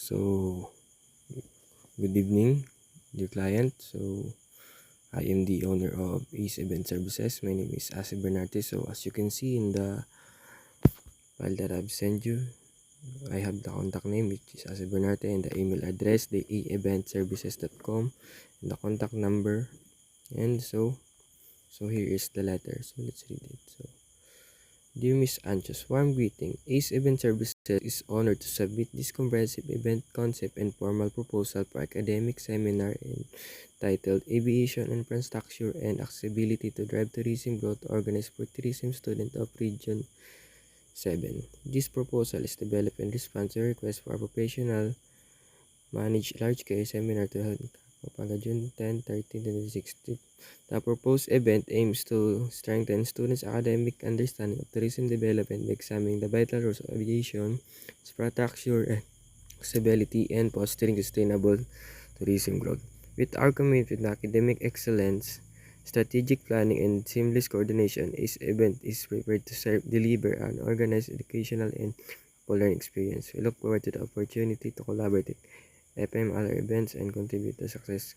So, good evening, dear client. So, I am the owner of Ace Event Services. My name is Asi Bernarte. So, as you can see in the file that I've sent you, I have the contact name, which is Asi Bernarte, and the email address, the aeventservices.com, and the contact number. And so here is the letter. So, let's read it. So, dear Miss Anchos, warm greeting. Ace Event Services is honored to submit this comprehensive event concept and formal proposal for academic seminar entitled Aviation Infrastructure and Accessibility to Drive Tourism Growth organized for tourism students of Region 7. This proposal is developed in response to a request for a professional managed large-scale seminar to held Pampanga June 10, 13, 2016. The proposed event aims to strengthen students' academic understanding of tourism development by examining the vital roles of aviation, infrastructure, and accessibility, and fostering sustainable tourism growth. With our commitment to academic excellence, strategic planning, and seamless coordination, this event is prepared to deliver an organized educational and learning experience. We look forward to the opportunity to collaborate with FM other events and contribute to success.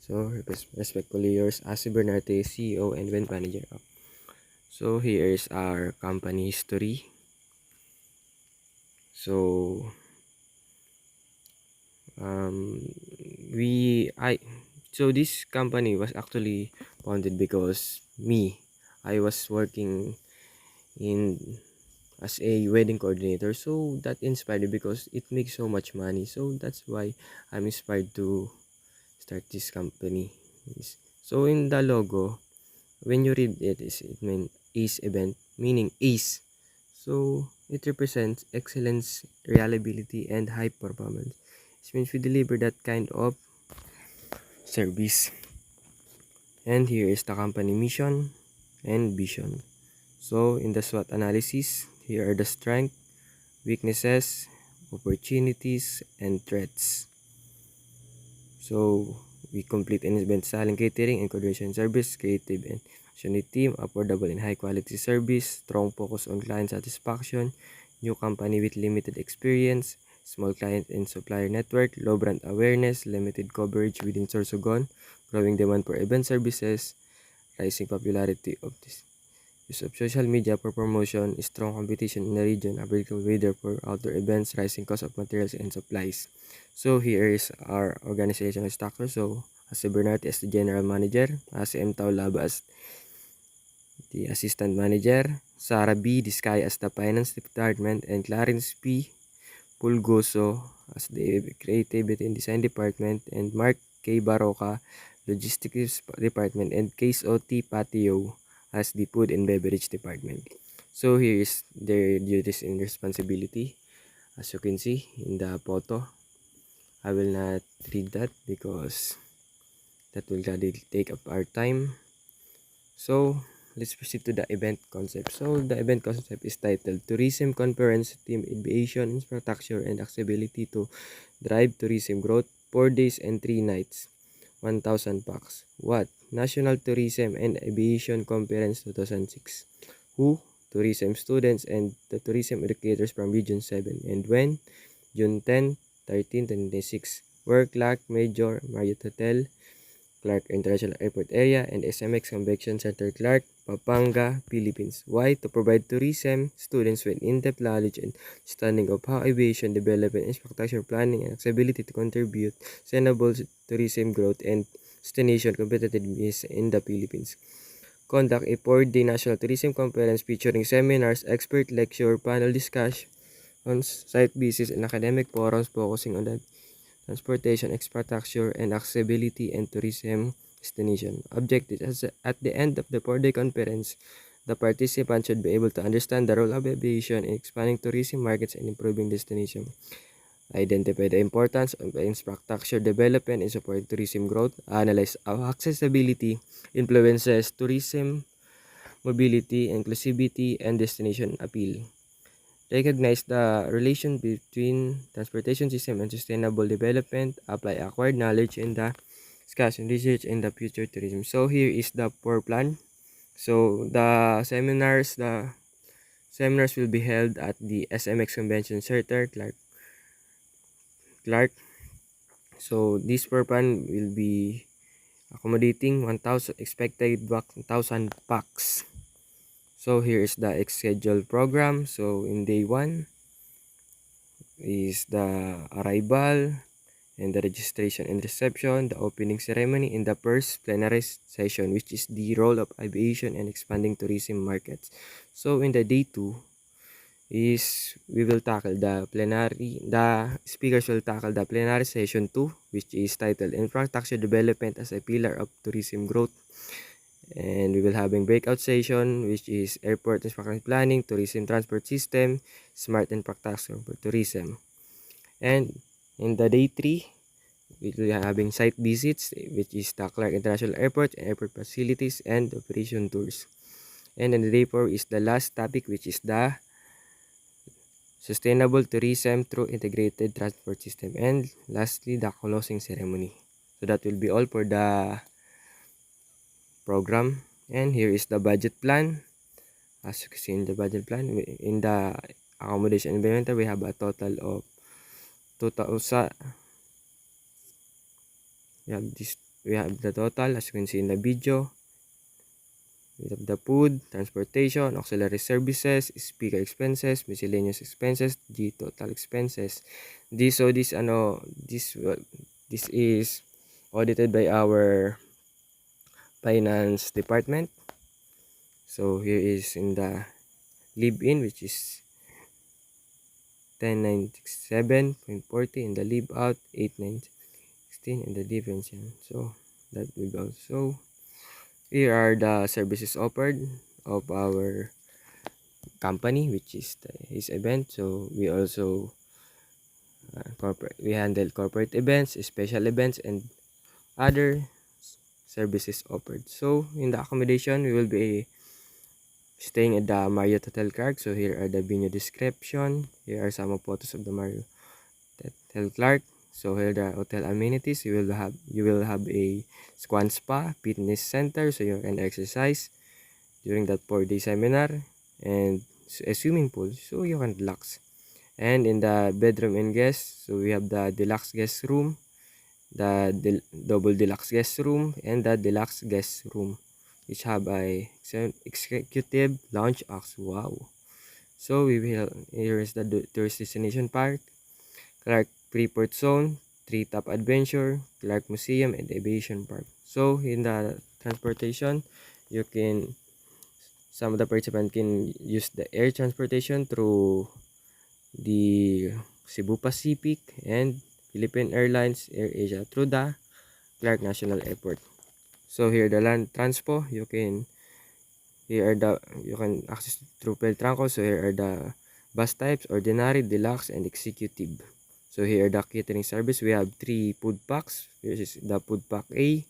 So, respectfully yours, Asi Bernarte, CEO and event manager. So, here is our company history. So, um, so this company was actually founded because I was working in as a wedding coordinator. So, that inspired me because it makes so much money. So, that's why I'm inspired to start this company. So in the logo, when you read it, it means ACE event, meaning ACE. So it represents excellence, reliability, and high performance. It means we deliver that kind of service. And here is the company mission and vision. So in the SWOT analysis, here are the strengths, weaknesses, opportunities, and threats. So we complete an event selling, catering, and coordination service, creative and passionate team, affordable and high quality service, strong focus on client satisfaction, new company with limited experience, small client and supplier network, low brand awareness, limited coverage within Sorsogon, growing demand for event services, rising popularity of this. Use of social media for promotion, strong competition in the region, available weather for outdoor events, rising cost of materials and supplies. So here is our organizational structure. So as Bernard as the general manager, as M. Taulaba as the assistant manager, Sarah B. Discaya as the finance department, and Clarence P. Pulgoso as the creativity and design department, and Mark K. Baroka, logistics department, and Case O.T. Patio as the food and beverage department. So here is their duties and responsibility. As you can see in the photo, I will not read that because that will gladly take up our time. So let's proceed to the event concept. So the event concept is titled Tourism Conference Team Aviation Infrastructure and Accessibility to Drive Tourism Growth 4 days and 3 nights. 1,000 packs. What? National Tourism and Aviation Conference 2006. Who? Tourism students and the tourism educators from Region 7. And when? June 10, 13, 2026. Where? Clark Major Marriott Hotel, Clark International Airport Area, and SMX Convention Center, Clark, Pampanga, Philippines. Why? To provide tourism students with in-depth knowledge and understanding of how aviation development, infrastructure planning, and accessibility to contribute sustainable tourism growth and destination competitiveness in the Philippines. Conduct a 4-day national tourism conference featuring seminars, expert lecture, panel discussion, on-site visits, and academic forums focusing on the transportation, infrastructure, and accessibility and tourism destination. Objective is at the end of the 4-day conference, the participants should be able to understand the role of aviation in expanding tourism markets and improving destination. Identify the importance of infrastructure development in supporting tourism growth. Analyze how accessibility influences tourism, mobility, inclusivity, and destination appeal. Recognize the relation between transportation system and sustainable development. Apply acquired knowledge in the discussion, research, and the future tourism. So here is the power plan. So the seminars will be held at the SMX Convention Center, Clark clerk. So this program will be accommodating 1,000 expected 1,000 packs. So here is the scheduled program. So in day 1 is the arrival and the registration and reception, the opening ceremony, and the first plenary session, which is the role of aviation and expanding tourism markets. So in the day 2 is we will tackle the speakers will tackle the plenary session 2, which is titled Infrastructure Development as a Pillar of Tourism Growth. And we will having breakout session, which is airport infrastructure planning, tourism transport system, smart infrastructure for tourism. And in the day 3, we will having site visits, which is the Clark International Airport and airport facilities and operation tours. And in the day 4 is the last topic, which is the sustainable tourism through integrated transport system. And lastly, the closing ceremony. So that will be all for the program. And here is the budget plan. As you can see in the budget plan, in the accommodation inventory, we have a total of 2,000. We have the total, as you can see in the video. We have the food, transportation, auxiliary services, speaker expenses, miscellaneous expenses, the total expenses. This is audited by our finance department. So here is in the live-in, which is 10,967.40, in the live-out 8,916, and the difference yan. So that will also. Here are the services offered of our company, which is his event. So we also we handle corporate events, special events, and other services offered. So in the accommodation, we will be staying at the Marriott Hotel Clark. So here are the venue description. Here are some of photos of the Marriott Hotel Clark. So here are the hotel amenities. You will have a swan spa, fitness center, so you can exercise during that 4-day seminar, and a swimming pool, so you can relax. And in the bedroom and guest, so we have the deluxe guest room, the double deluxe guest room, and the deluxe guest room, which have a executive lounge box. Wow! So here is the tourist destination park, Clark Freeport Zone, Treetop Adventure, Clark Museum, and Aviation Park. So in the transportation, some of the participants can use the air transportation through the Cebu Pacific and Philippine Airlines, Air Asia through the Clark National Airport. So here the land transpo, you can access through Peltranco. So here are the bus types: ordinary, deluxe, and executive. So here are the catering service. We have 3 food packs. This is the food pack A,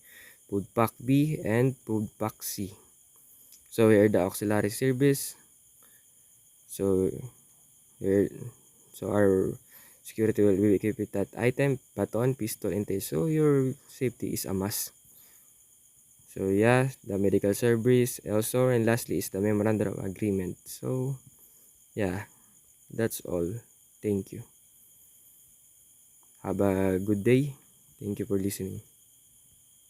food pack B, and food pack C. So here are the auxiliary service. So here, our security will be equipped with that item, baton, pistol, and taser. So your safety is a must. So yeah, the medical service also, and lastly is the memorandum of agreement. So yeah, that's all. Thank you. Have a good day. Thank you for listening.